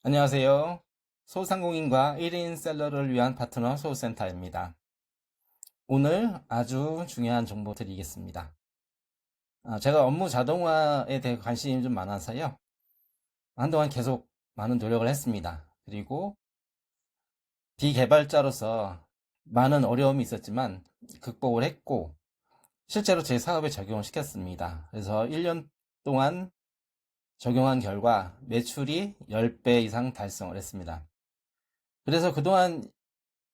안녕하세요. 소상공인과 1인 셀러를 위한 파트너 소우센터입니다. 오늘 아주 중요한 정보 드리겠습니다. 제가 업무 자동화에 대해 관심이 좀 많아서요. 한동안 계속 많은 노력을 했습니다. 그리고 비개발자로서 많은 어려움이 있었지만 극복을 했고 실제로 제 사업에 적용을 시켰습니다. 그래서 1년 동안 적용한 결과 매출이 10배 이상 달성을 했습니다. 그래서 그동안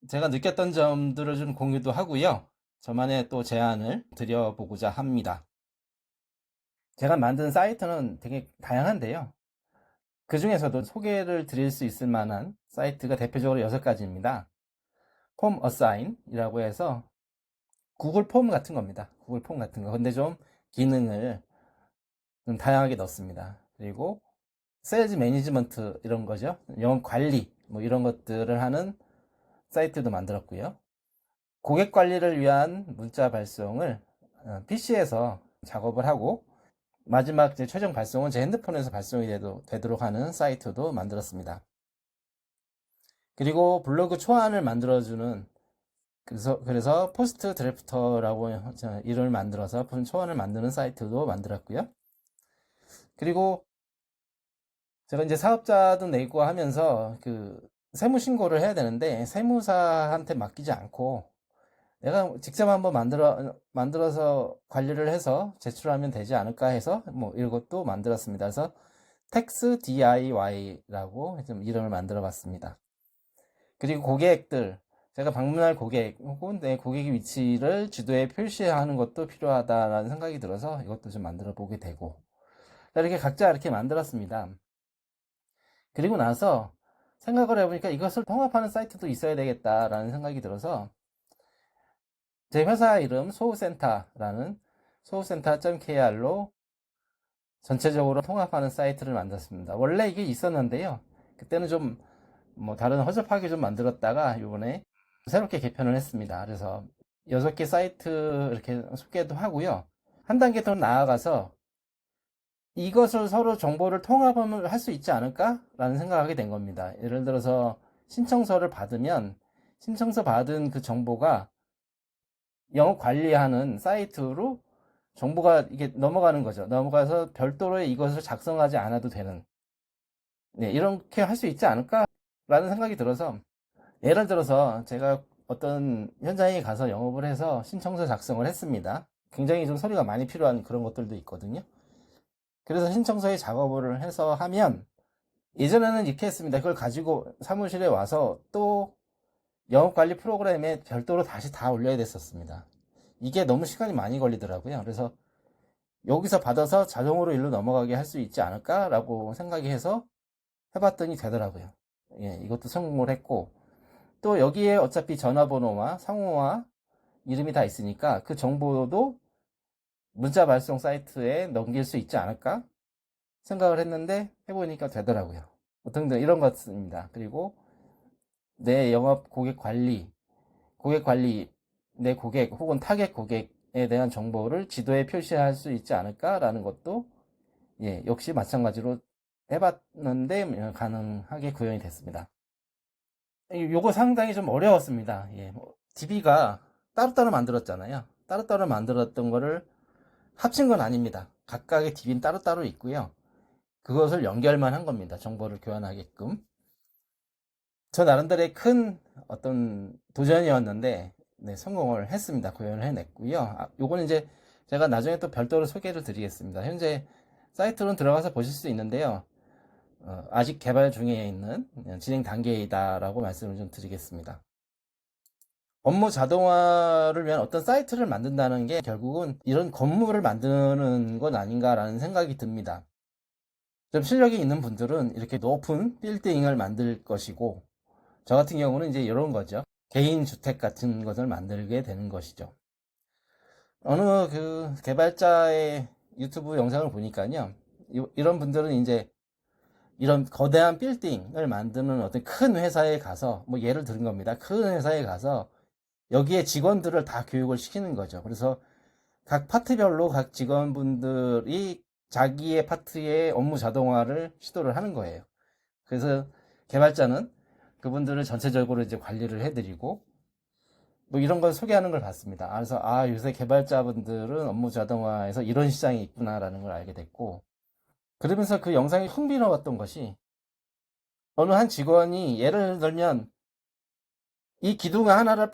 제가 느꼈던 점들을 좀 공유도 하고요. 저만의 또 제안을 드려보고자 합니다. 제가 만든 사이트는 되게 다양한데요. 그 중에서도 소개를 드릴 수 있을 만한 사이트가 대표적으로 6가지입니다. 폼 어사인이라고 해서 구글 폼 같은 겁니다. 구글 폼 같은 거. 근데 좀 기능을 좀 다양하게 넣습니다. 그리고 세일즈 매니지먼트 이런 거죠. 영업 관리 뭐 이런 것들을 하는 사이트도 만들었고요. 고객 관리를 위한 문자 발송을 PC에서 작업을 하고 마지막 최종 발송은 제 핸드폰에서 발송이 되도록 하는 사이트도 만들었습니다. 그리고 블로그 초안을 만들어주는 그래서 포스트 드래프터라고 이름을 만들어서 초안을 만드는 사이트도 만들었고요. 그리고 제가 이제 사업자도 내고 하면서 그 세무 신고를 해야 되는데 세무사한테 맡기지 않고 내가 직접 한번 만들어서 관리를 해서 제출하면 되지 않을까 해서 뭐 이것도 만들었습니다. 그래서 텍스 DIY라고 좀 이름을 만들어 봤습니다. 그리고 고객들, 제가 방문할 고객 혹은 내 고객의 위치를 지도에 표시하는 것도 필요하다라는 생각이 들어서 이것도 좀 만들어 보게 되고 이렇게 각자 이렇게 만들었습니다. 그리고 나서 생각을 해보니까 이것을 통합하는 사이트도 있어야 되겠다라는 생각이 들어서 제 회사 이름 소우센터라는 소우센터.kr로 전체적으로 통합하는 사이트를 만들었습니다. 원래 이게 있었는데요. 그때는 좀 뭐 다른 허접하게 좀 만들었다가 이번에 새롭게 개편을 했습니다. 그래서 6개 사이트 이렇게 소개도 하고요. 한 단계 더 나아가서 이것을 서로 정보를 통합을 할 수 있지 않을까라는 생각을 하게 된 겁니다. 예를 들어서 신청서를 받으면 신청서 받은 그 정보가 영업 관리하는 사이트로 정보가 이게 넘어가는 거죠. 넘어가서 별도로 이것을 작성하지 않아도 되는, 네, 이렇게 할 수 있지 않을까라는 생각이 들어서 예를 들어서 제가 어떤 현장에 가서 영업을 해서 신청서 작성을 했습니다. 굉장히 좀 서류가 많이 필요한 그런 것들도 있거든요. 그래서 신청서에 작업을 해서 하면 예전에는 이렇게 했습니다. 그걸 가지고 사무실에 와서 또 영업관리 프로그램에 별도로 다시 다 올려야 됐었습니다. 이게 너무 시간이 많이 걸리더라고요. 그래서 여기서 받아서 자동으로 일로 넘어가게 할 수 있지 않을까라고 생각이 해서 해봤더니 되더라고요. 예, 이것도 성공을 했고 또 여기에 어차피 전화번호와 상호와 이름이 다 있으니까 그 정보도 문자 발송 사이트에 넘길 수 있지 않을까 생각을 했는데 해보니까 되더라고요. 등등 이런 것입니다. 그리고 내 영업 고객 관리, 내 고객 혹은 타겟 고객에 대한 정보를 지도에 표시할 수 있지 않을까라는 것도 예, 역시 마찬가지로 해봤는데 가능하게 구현이 됐습니다. 요거 상당히 좀 어려웠습니다. 예, DB가 따로따로 만들었잖아요. 따로따로 만들었던 거를 합친 건 아닙니다. 각각의 DB는 따로따로 있고요. 그것을 연결만 한 겁니다. 정보를 교환하게끔. 저 나름대로의 큰 어떤 도전이었는데 네, 성공을 했습니다. 구현을 해냈고요. 요거는 이제 제가 나중에 또 별도로 소개를 드리겠습니다. 현재 사이트로는 들어가서 보실 수 있는데요. 아직 개발 중에 있는 진행 단계이다라고 말씀을 좀 드리겠습니다. 업무 자동화를 위한 어떤 사이트를 만든다는 게 결국은 이런 건물을 만드는 건 아닌가라는 생각이 듭니다. 좀 실력이 있는 분들은 이렇게 높은 빌딩을 만들 것이고 저 같은 경우는 이제 이런 거죠. 개인 주택 같은 것을 만들게 되는 것이죠. 어느 그 개발자의 유튜브 영상을 보니까요. 이런 분들은 이제 이런 거대한 빌딩을 만드는 어떤 큰 회사에 가서 뭐 예를 들은 겁니다. 큰 회사에 가서 여기에 직원들을 다 교육을 시키는 거죠. 그래서 각 파트별로 각 직원분들이 자기의 파트의 업무 자동화를 시도를 하는 거예요. 그래서 개발자는 그분들을 전체적으로 이제 관리를 해드리고 뭐 이런 걸 소개하는 걸 봤습니다. 그래서 요새 개발자분들은 업무 자동화에서 이런 시장이 있구나라는 걸 알게 됐고, 그러면서 그 영상이 흥미로웠던 것이 어느 한 직원이 예를 들면 이 기둥 하나를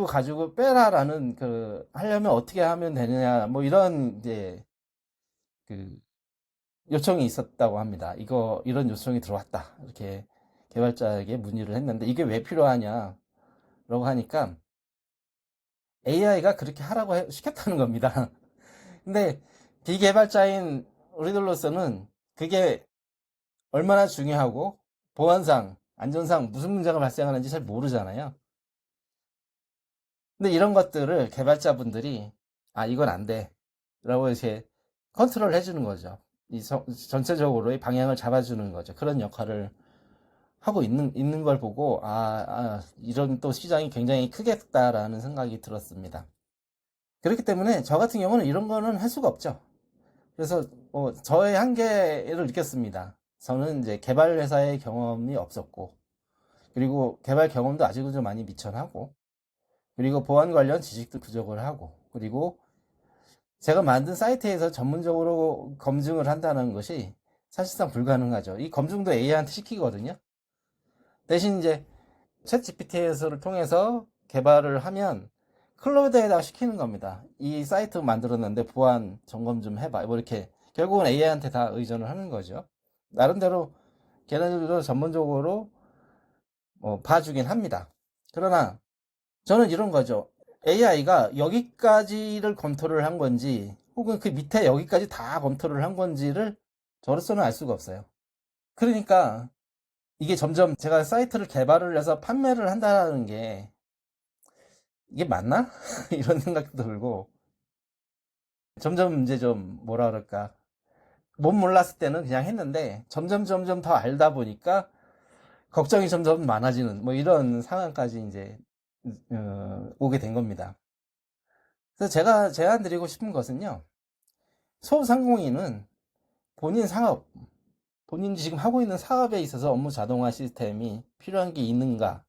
가지고 빼라라는 하려면 어떻게 하면 되느냐 뭐 이런 이제 그 요청이 있었다고 합니다. 이런 요청이 들어왔다. 이렇게 개발자에게 문의를 했는데 이게 왜 필요하냐라고 하니까 AI가 그렇게 하라고 시켰다는 겁니다. 근데 비개발자인 우리들로서는 그게 얼마나 중요하고 보안상, 안전상 무슨 문제가 발생하는지 잘 모르잖아요. 근데 이런 것들을 개발자분들이 이건 안 돼. 라고 이렇게 컨트롤 해주는 거죠. 전체적으로의 방향을 잡아주는 거죠. 그런 역할을 하고 있는 걸 보고, 이런 또 시장이 굉장히 크겠다라는 생각이 들었습니다. 그렇기 때문에 저 같은 경우는 이런 거는 할 수가 없죠. 그래서 저의 한계를 느꼈습니다. 저는 이제 개발 회사의 경험이 없었고, 그리고 개발 경험도 아직은 좀 많이 미천하고, 그리고 보안 관련 지식도 부족을 하고, 그리고 제가 만든 사이트에서 전문적으로 검증을 한다는 것이 사실상 불가능하죠. 이 검증도 AI한테 시키거든요. 대신 이제 챗 GPT를 통해서 개발을 하면 클로드에다가 시키는 겁니다. 이 사이트 만들었는데 보안 점검 좀 해봐. 뭐 이렇게 결국은 AI한테 다 의존을 하는 거죠. 나름대로 걔네들도 전문적으로 봐주긴 합니다. 그러나 저는 이런 거죠. AI가 여기까지를 검토를 한 건지 혹은 그 밑에 여기까지 다 검토를 한 건지를 저로서는 알 수가 없어요. 그러니까 이게 점점 제가 사이트를 개발을 해서 판매를 한다는 게 이게 맞나? 이런 생각도 들고 점점 이제 좀 뭐라 그럴까 못 몰랐을 때는 그냥 했는데 점점 더 알다 보니까 걱정이 점점 많아지는 뭐 이런 상황까지 이제 오게 된 겁니다. 그래서 제가 제안 드리고 싶은 것은요. 소상공인은 본인 상업, 본인이 지금 하고 있는 사업에 있어서 업무 자동화 시스템이 필요한 게 있는가?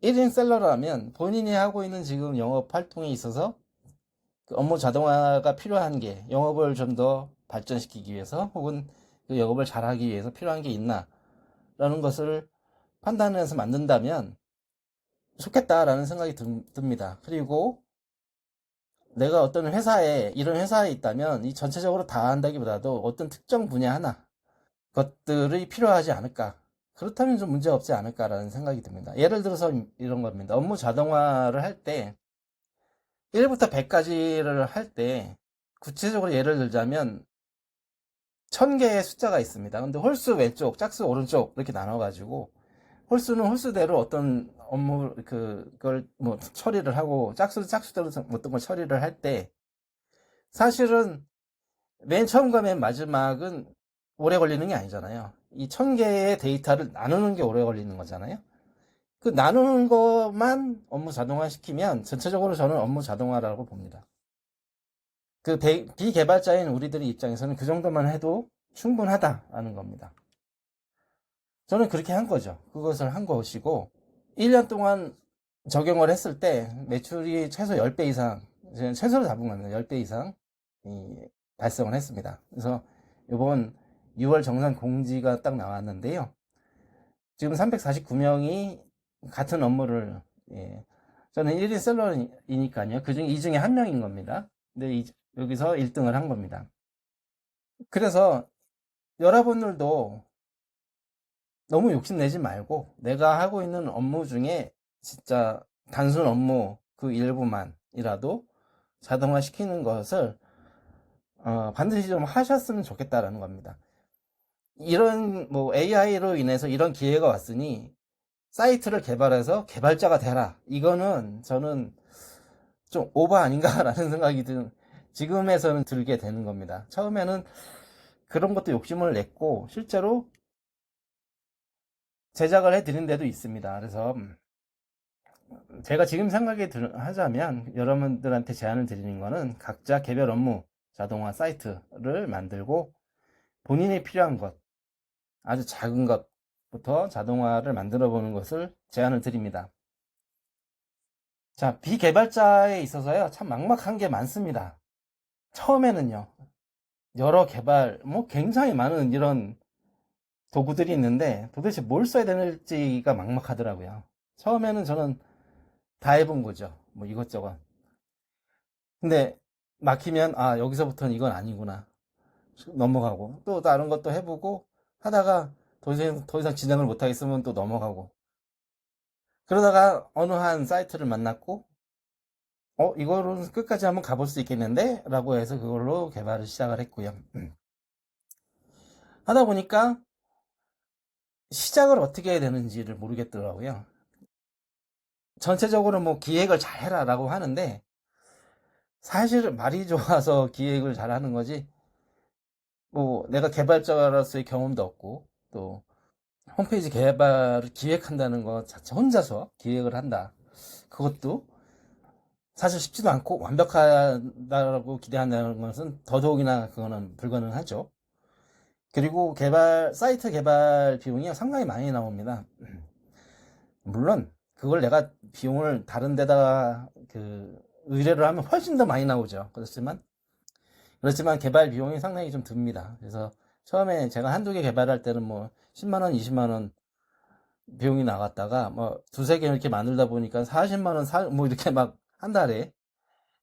1인 셀러라면 본인이 하고 있는 지금 영업 활동에 있어서 그 업무 자동화가 필요한 게 영업을 좀 더 발전시키기 위해서 혹은 그 영업을 잘하기 위해서 필요한 게 있나? 라는 것을 판단해서 만든다면 좋겠다라는 생각이 듭니다. 그리고 내가 어떤 이런 회사에 있다면 이 전체적으로 다 한다기보다도 어떤 특정 분야 하나, 것들이 필요하지 않을까. 그렇다면 좀 문제 없지 않을까라는 생각이 듭니다. 예를 들어서 이런 겁니다. 업무 자동화를 할 때 1부터 100까지를 할 때 구체적으로 예를 들자면 1000개의 숫자가 있습니다. 근데 홀수 왼쪽, 짝수 오른쪽 이렇게 나눠가지고 홀수는 홀수대로 어떤 업무 그걸 뭐 처리를 하고 짝수는 짝수대로 어떤 걸 처리를 할 때 사실은 맨 처음과 맨 마지막은 오래 걸리는 게 아니잖아요. 이 1000개의 데이터를 나누는 게 오래 걸리는 거잖아요. 그 나누는 것만 업무 자동화 시키면 전체적으로 저는 업무 자동화라고 봅니다. 비개발자인 우리들의 입장에서는 그 정도만 해도 충분하다라는 겁니다. 저는 그렇게 한 거죠. 그것을 한 것이고 1년 동안 적용을 했을 때 매출이 최소 10배 이상, 최소로 잡은 겁니다. 10배 이상 발생을 했습니다. 그래서 이번 6월 정산 공지가 딱 나왔는데요. 지금 349명이 같은 업무를, 저는 1인 셀러니까요. 이 중에 한 명인 겁니다. 근데 여기서 1등을 한 겁니다. 그래서 여러분들도 너무 욕심내지 말고 내가 하고 있는 업무 중에 진짜 단순 업무 그 일부만이라도 자동화 시키는 것을 반드시 좀 하셨으면 좋겠다라는 겁니다. 이런 뭐 AI로 인해서 이런 기회가 왔으니 사이트를 개발해서 개발자가 되라. 이거는 저는 좀 오버 아닌가라는 생각이 지금에서는 들게 되는 겁니다. 처음에는 그런 것도 욕심을 냈고 실제로 제작을 해드린 데도 있습니다. 그래서 제가 지금 생각이 하자면 여러분들한테 제안을 드리는 거는 각자 개별 업무 자동화 사이트를 만들고 본인이 필요한 것, 아주 작은 것 부터 자동화를 만들어 보는 것을 제안을 드립니다. 자, 비개발자에 있어서요, 참 막막한 게 많습니다. 처음에는요, 여러 개발, 뭐 굉장히 많은 이런 도구들이 있는데 도대체 뭘 써야 되는지가 막막하더라고요. 처음에는 저는 다 해본 거죠. 뭐 이것저것. 근데 막히면, 아, 여기서부터는 이건 아니구나. 넘어가고, 또 다른 것도 해보고 하다가 더 이상 진행을 못하겠으면 또 넘어가고. 그러다가 어느 한 사이트를 만났고, 이거는 끝까지 한번 가볼 수 있겠는데? 라고 해서 그걸로 개발을 시작을 했고요. 하다 보니까 시작을 어떻게 해야 되는지를 모르겠더라고요. 전체적으로 뭐 기획을 잘 해라 라고 하는데, 사실 말이 좋아서 기획을 잘 하는 거지, 뭐 내가 개발자로서의 경험도 없고, 또 홈페이지 개발을 기획한다는 것 자체 혼자서 기획을 한다. 그것도 사실 쉽지도 않고 완벽하다고 기대한다는 것은 더더욱이나 그거는 불가능하죠. 그리고 사이트 개발 비용이 상당히 많이 나옵니다. 물론 그걸 내가 비용을 다른 데다가 의뢰를 하면 훨씬 더 많이 나오죠. 그렇지만 개발 비용이 상당히 좀 듭니다. 그래서 처음에 제가 한두 개 개발할 때는 뭐 10만 원, 20만 원 비용이 나갔다가 뭐 두세 개 이렇게 만들다 보니까 40만 원 뭐 이렇게 막 한 달에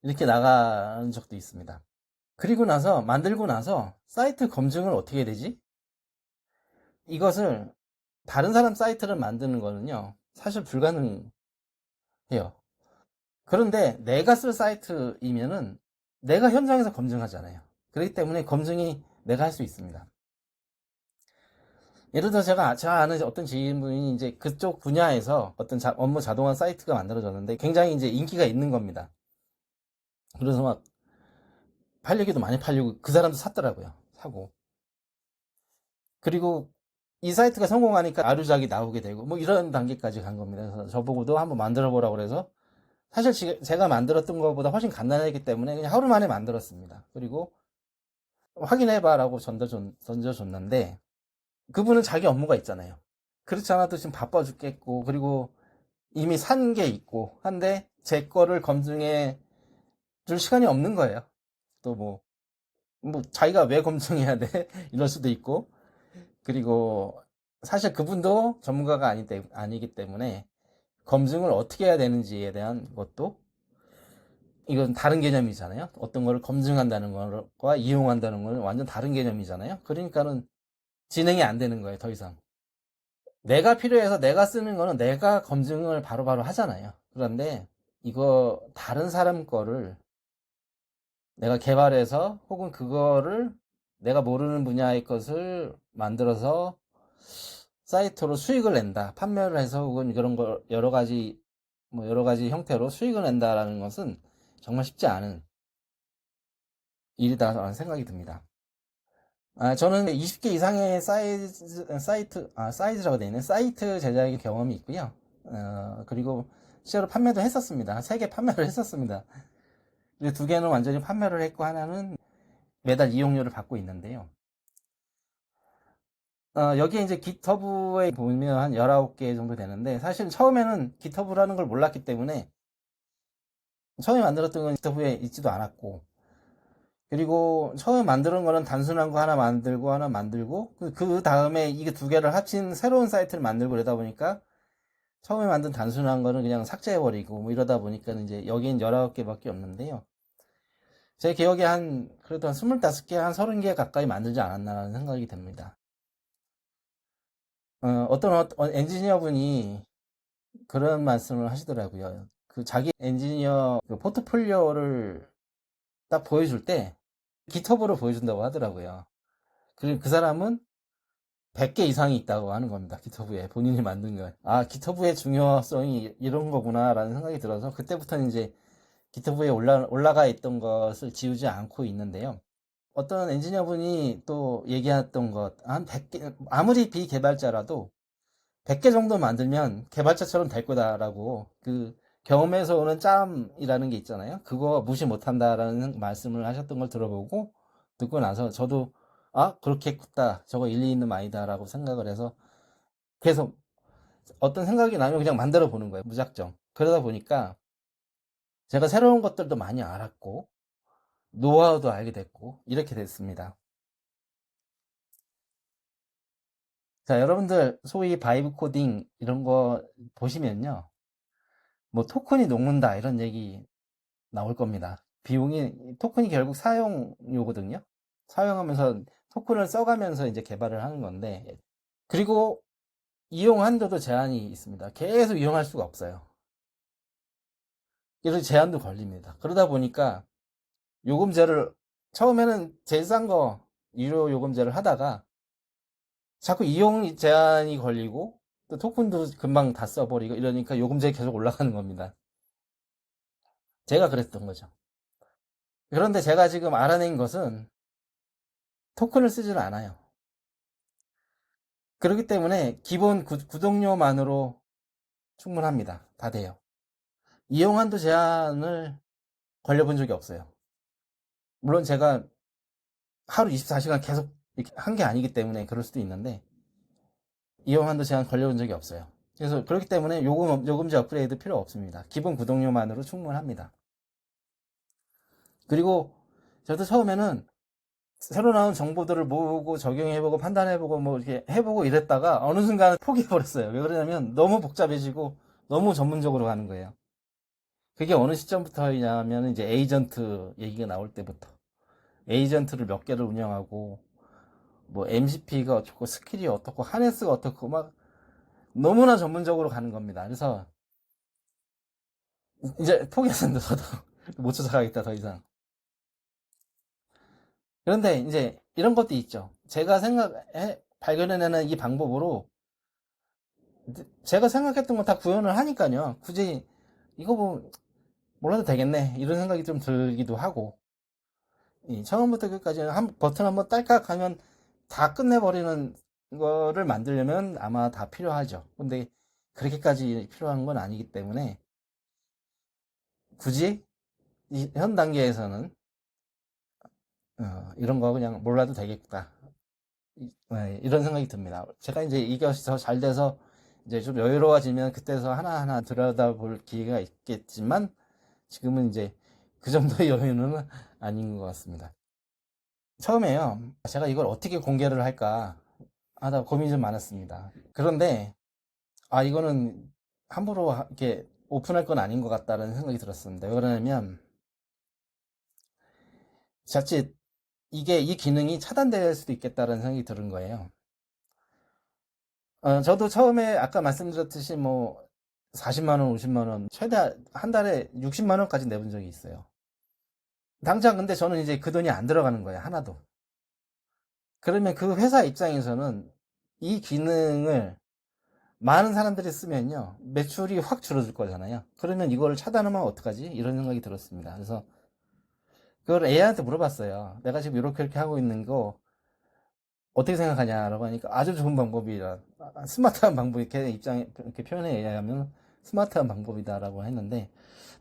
이렇게 나가는 적도 있습니다. 그리고 나서 만들고 나서 사이트 검증을 어떻게 해야 되지? 이것을 다른 사람 사이트를 만드는 거는요, 사실 불가능해요. 그런데 내가 쓸 사이트이면은 내가 현장에서 검증하잖아요. 그렇기 때문에 검증이 내가 할 수 있습니다. 예를 들어 제가 아는 어떤 지인분이 이제 그쪽 분야에서 어떤 업무 자동화 사이트가 만들어졌는데 굉장히 이제 인기가 있는 겁니다. 그래서 막 팔리기도 많이 팔리고 그 사람도 샀더라고요. 사고. 그리고 이 사이트가 성공하니까 아류작이 나오게 되고 뭐 이런 단계까지 간 겁니다. 그래서 저보고도 한번 만들어 보라고 그래서 사실 제가 만들었던 것보다 훨씬 간단하기 때문에 그냥 하루 만에 만들었습니다. 그리고 확인해봐라고 던져줬는데 그분은 자기 업무가 있잖아요. 그렇지 않아도 지금 바빠 죽겠고 그리고 이미 산 게 있고 한데 제 거를 검증해 줄 시간이 없는 거예요. 또 뭐 자기가 왜 검증해야 돼? 이럴 수도 있고 그리고 사실 그분도 전문가가 아니기 때문에 검증을 어떻게 해야 되는지에 대한 것도 이건 다른 개념이잖아요. 어떤 거를 검증한다는 것과 이용한다는 건 완전 다른 개념이잖아요. 그러니까는 진행이 안 되는 거예요, 더 이상. 내가 필요해서 내가 쓰는 거는 내가 검증을 바로바로 하잖아요. 그런데 이거 다른 사람 거를 내가 개발해서 혹은 그거를 내가 모르는 분야의 것을 만들어서 사이트로 수익을 낸다, 판매를 해서 혹은 그런 걸 여러 가지 형태로 수익을 낸다라는 것은 정말 쉽지 않은 일이다라는 생각이 듭니다. 저는 20개 이상의 사이즈라고 되어 있는 사이트 제작의 경험이 있고요. 그리고 실제로 판매도 했었습니다. 3개 판매를 했었습니다. 그리고 2개는 완전히 판매를 했고 하나는 매달 이용료를 받고 있는데요. 여기에 이제 깃허브에 보면 한 19개 정도 되는데 사실 처음에는 깃허브라는 걸 몰랐기 때문에 처음에 만들었던 건 깃허브에 있지도 않았고 그리고 처음 만드는 거는 단순한 거 하나 만들고 그 다음에 이게 2개를 합친 새로운 사이트를 만들고 그러다 보니까 처음에 만든 단순한 거는 그냥 삭제해버리고 뭐 이러다 보니까 이제 여기엔 19개밖에 없는데요. 제 기억에 그래도 한 25개, 한 30개 가까이 만들지 않았나라는 생각이 듭니다. 어떤 엔지니어분이 그런 말씀을 하시더라고요. 그 자기 엔지니어 그 포트폴리오를 딱 보여줄 때 깃허브로 보여준다고 하더라고요. 그리고 그 사람은 100개 이상이 있다고 하는 겁니다. 깃허브에 본인이 만든 걸. 아, 깃허브의 중요성이 이런 거구나라는 생각이 들어서 그때부터는 이제 깃허브에 올라가 있던 것을 지우지 않고 있는데요. 어떤 엔지니어분이 또 얘기했던 것, 한 100개, 아무리 비개발자라도 100개 정도 만들면 개발자처럼 될 거다라고 그 경험에서 오는 짬이라는 게 있잖아요. 그거 무시 못한다라는 말씀을 하셨던 걸 들어보고 듣고 나서 저도 그렇겠다. 저거 일리 있는 말이다라고 생각을 해서 계속 어떤 생각이 나면 그냥 만들어 보는 거예요. 무작정. 그러다 보니까 제가 새로운 것들도 많이 알았고, 노하우도 알게 됐고, 이렇게 됐습니다. 자, 여러분들 소위 바이브 코딩 이런 거 보시면요. 뭐 토큰이 녹는다 이런 얘기 나올 겁니다. 비용이, 토큰이 결국 사용료거든요. 사용하면서 토큰을 써가면서 이제 개발을 하는 건데, 그리고 이용 한도도 제한이 있습니다. 계속 이용할 수가 없어요. 이런 제한도 걸립니다. 그러다 보니까 요금제를 처음에는 제일 싼 거 유료 요금제를 하다가 자꾸 이용 제한이 걸리고 또 토큰도 금방 다 써버리고 이러니까 요금제 계속 올라가는 겁니다. 제가 그랬던 거죠. 그런데 제가 지금 알아낸 것은 토큰을 쓰지를 않아요. 그렇기 때문에 기본 구독료만으로 충분합니다. 다 돼요. 이용 한도 제한을 걸려본 적이 없어요. 물론 제가 하루 24시간 계속 한 게 아니기 때문에 그럴 수도 있는데 이용 한도 제한 걸려본 적이 없어요. 그래서 그렇기 때문에 요금제 업그레이드 필요 없습니다. 기본 구독료만으로 충분합니다. 그리고 저도 처음에는 새로 나온 정보들을 모으고 적용해보고 판단해보고 뭐 이렇게 해보고 이랬다가 어느 순간 포기해버렸어요. 왜 그러냐면 너무 복잡해지고 너무 전문적으로 가는 거예요. 그게 어느 시점부터냐면 이제 에이전트 얘기가 나올 때부터 에이전트를 몇 개를 운영하고 뭐 MCP가 어떻고 스킬이 어떻고 하네스가 어떻고 막 너무나 전문적으로 가는 겁니다. 그래서 이제 포기했습니다. 저도 못 쫓아가겠다 더 이상. 그런데 이제 이런 것도 있죠. 제가 발견해내는 이 방법으로 제가 생각했던 거 다 구현을 하니까요. 굳이 이거 뭐 몰라도 되겠네 이런 생각이 좀 들기도 하고 처음부터 끝까지 버튼 한번 딸깍 하면 다 끝내버리는 거를 만들려면 아마 다 필요하죠. 근데 그렇게까지 필요한 건 아니기 때문에 굳이 현 단계에서는 이런 거 그냥 몰라도 되겠다. 네, 이런 생각이 듭니다. 제가 이제 이것이 더 잘 돼서 이제 좀 여유로워지면 그때서 하나하나 들여다볼 기회가 있겠지만 지금은 이제 그 정도의 여유는 아닌 것 같습니다. 처음에요. 제가 이걸 어떻게 공개를 할까 하다 고민이 좀 많았습니다. 그런데 이거는 함부로 이렇게 오픈할 건 아닌 것 같다는 생각이 들었습니다. 왜 그러냐면 자칫 이 기능이 차단될 수도 있겠다는 생각이 들은 거예요. 저도 처음에 아까 말씀드렸듯이 뭐 40만 원, 50만 원, 최대 한 달에 60만 원까지 내본 적이 있어요. 당장 근데 저는 이제 그 돈이 안 들어가는 거예요. 하나도. 그러면 그 회사 입장에서는 이 기능을 많은 사람들이 쓰면요. 매출이 확 줄어들 거잖아요. 그러면 이걸 차단하면 어떡하지? 이런 생각이 들었습니다. 그래서 그걸 AI한테 물어봤어요. 내가 지금 이렇게 하고 있는 거 어떻게 생각하냐라고 하니까 아주 좋은 방법이라 스마트한 방법이 걔 입장에 이렇게 표현에 의하면 스마트한 방법이다라고 했는데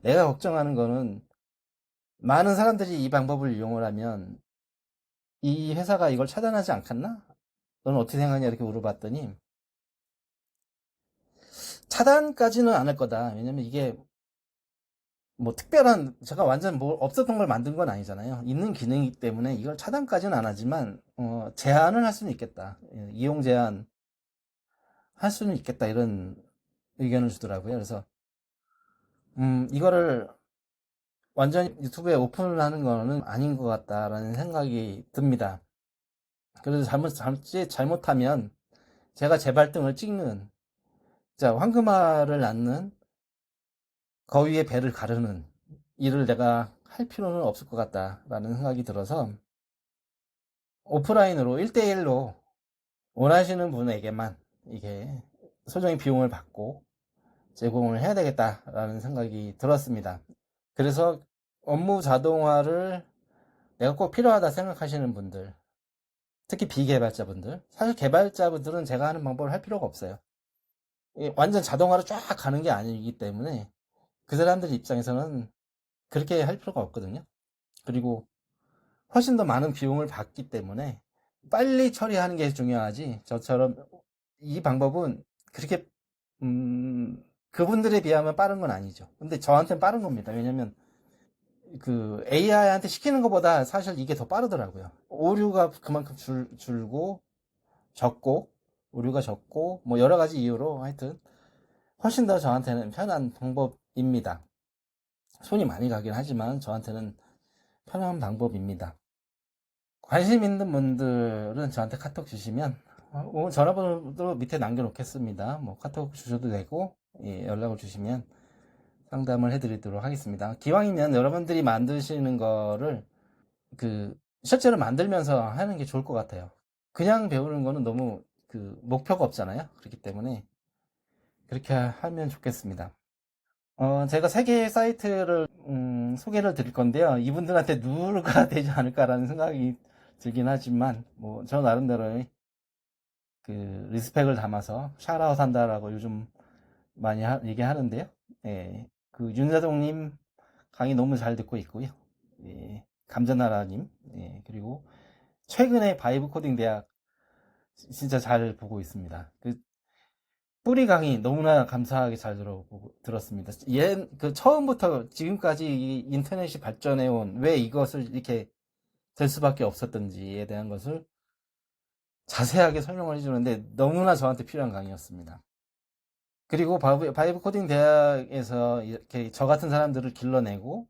내가 걱정하는 거는 많은 사람들이 이 방법을 이용을 하면 이 회사가 이걸 차단하지 않겠나? 너는 어떻게 생각하냐 이렇게 물어봤더니 차단까지는 안 할 거다. 왜냐면 이게 뭐 특별한 제가 완전 뭐 없었던 걸 만든 건 아니잖아요. 있는 기능이기 때문에 이걸 차단까지는 안 하지만 제한을 할 수는 있겠다. 이용 제한 할 수는 있겠다 이런 의견을 주더라고요. 그래서 이거를 완전히 유튜브에 오픈을 하는 거는 아닌 것 같다라는 생각이 듭니다. 그래서 잘못하면 제가 제 발등을 찍는 자 황금알을 낳는 거위의 배를 가르는 일을 내가 할 필요는 없을 것 같다라는 생각이 들어서 오프라인으로 1대1로 원하시는 분에게만 이게 소정의 비용을 받고 제공을 해야 되겠다라는 생각이 들었습니다. 그래서 업무 자동화를 내가 꼭 필요하다 생각하시는 분들, 특히 비개발자분들, 사실 개발자분들은 제가 하는 방법을 할 필요가 없어요. 완전 자동화로 쫙 가는 게 아니기 때문에 그 사람들 입장에서는 그렇게 할 필요가 없거든요. 그리고 훨씬 더 많은 비용을 받기 때문에 빨리 처리하는 게 중요하지 저처럼 이 방법은 그렇게 그분들에 비하면 빠른 건 아니죠. 근데 저한테는 빠른 겁니다. 왜냐면 그 AI한테 시키는 것보다 사실 이게 더 빠르더라고요. 오류가 그만큼 줄고 적고 오류가 적고 뭐 여러 가지 이유로 하여튼 훨씬 더 저한테는 편한 방법입니다. 손이 많이 가긴 하지만 저한테는 편한 방법입니다. 관심 있는 분들은 저한테 카톡 주시면 전화번호도 밑에 남겨놓겠습니다. 뭐 카톡 주셔도 되고 예, 연락을 주시면 상담을 해드리도록 하겠습니다. 기왕이면 여러분들이 만드시는 거를 그 실제로 만들면서 하는 게 좋을 것 같아요. 그냥 배우는 거는 너무 그 목표가 없잖아요. 그렇기 때문에 그렇게 하면 좋겠습니다. 제가 세 개의 사이트를 소개를 드릴 건데요. 이분들한테 누가 되지 않을까라는 생각이 들긴 하지만 뭐 저 나름대로의 그 리스펙을 담아서 샤라웃 한다라고 요즘 많이 얘기하는데요. 예, 그 윤자동님 강의 너무 잘 듣고 있고요. 예, 감자나라님, 예, 그리고 최근에 바이브 코딩 대학 진짜 잘 보고 있습니다. 그 뿌리 강의 너무나 감사하게 잘 들었습니다. 그 처음부터 지금까지 이 인터넷이 발전해온 왜 이것을 이렇게 될 수밖에 없었던지에 대한 것을 자세하게 설명을 해주는데 너무나 저한테 필요한 강의였습니다. 그리고 바이브 코딩 대학에서 이렇게 저 같은 사람들을 길러내고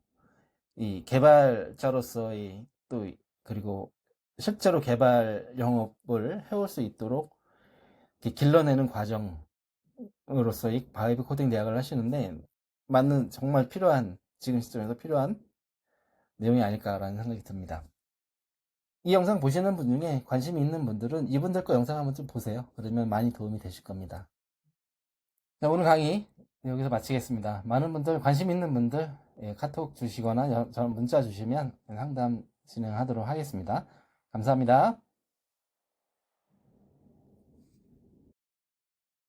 이 개발자로서의 또 그리고 실제로 개발 영업을 해올 수 있도록 이렇게 길러내는 과정으로서의 바이브 코딩 대학을 하시는데 맞는 정말 필요한 지금 시점에서 필요한 내용이 아닐까라는 생각이 듭니다. 이 영상 보시는 분 중에 관심이 있는 분들은 이분들 거 영상 한번 좀 보세요. 그러면 많이 도움이 되실 겁니다. 자, 오늘 강의 여기서 마치겠습니다. 많은 분들, 관심 있는 분들, 예, 카톡 주시거나 문자 주시면 상담 진행하도록 하겠습니다. 감사합니다.